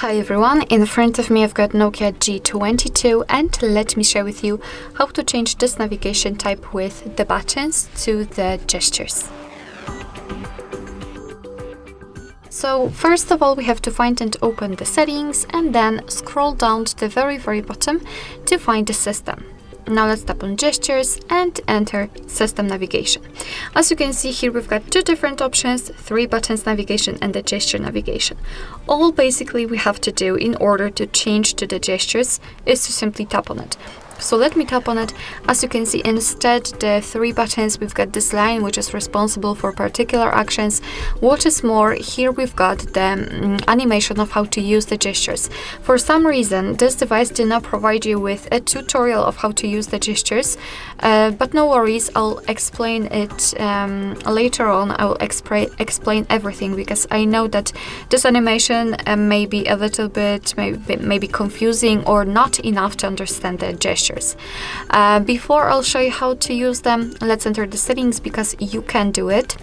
Hi everyone, in front of me I've got Nokia G22 and let me share with you how to change this navigation type with the buttons to the gestures. So first of all we have to find and open the settings and then scroll down to the very bottom to find the system. Now let's tap on gestures and enter system navigation. As you can see here we've got two different options, 3 buttons navigation and the gesture navigation. All basically we have to do in order to change to the gestures is to simply tap on it. So let me tap on it. As you can see, instead the 3 buttons, we've got this line which is responsible for particular actions. What is more, here we've got the animation of how to use the gestures. For some reason this device did not provide you with a tutorial of how to use the gestures, but no worries, I'll explain it later on. I will explain everything because I know that this animation may be a little bit maybe confusing or not enough to understand the gestures. Before I'll show you how to use them, let's enter the settings because you can do it.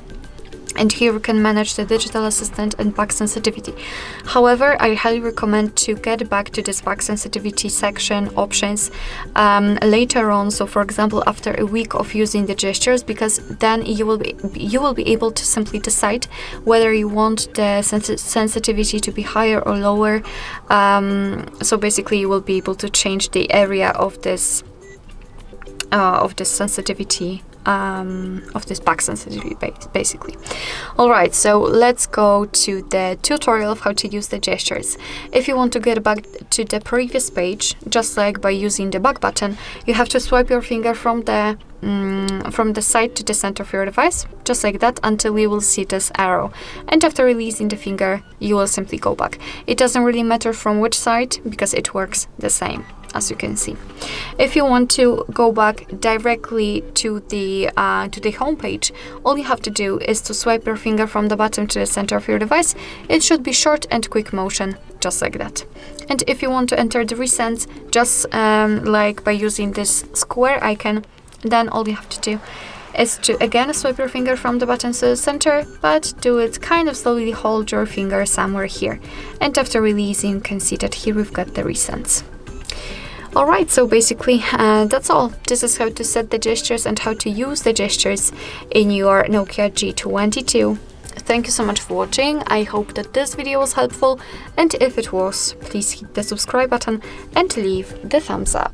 And here we can manage the digital assistant and back sensitivity. However, I highly recommend to get back to this back sensitivity section options later on. So for example, after a week of using the gestures, because then you will be able to simply decide whether you want the sensitivity to be higher or lower. So basically you will be able to change the area of this sensitivity, of this back sensitivity basically. Alright, so let's go to the tutorial of how to use the gestures. If you want to get back to the previous page, just like by using the back button, you have to swipe your finger from the side to the center of your device, just like that, until you will see this arrow. And after releasing the finger, you will simply go back. It doesn't really matter from which side because it works the same, as you can see. If you want to go back directly to the home page, all you have to do is to swipe your finger from the bottom to the center of your device. It should be short and quick motion, just like that. And if you want to enter the recents, just like by using this square icon, then all you have to do is to again swipe your finger from the button to the center, but do it kind of slowly, hold your finger somewhere here. And after releasing, you can see that here we've got the recents. Alright, so basically that's all. This is how to set the gestures and how to use the gestures in your Nokia G22. Thank you so much for watching. I hope that this video was helpful, and if it was, please hit the subscribe button and leave the thumbs up.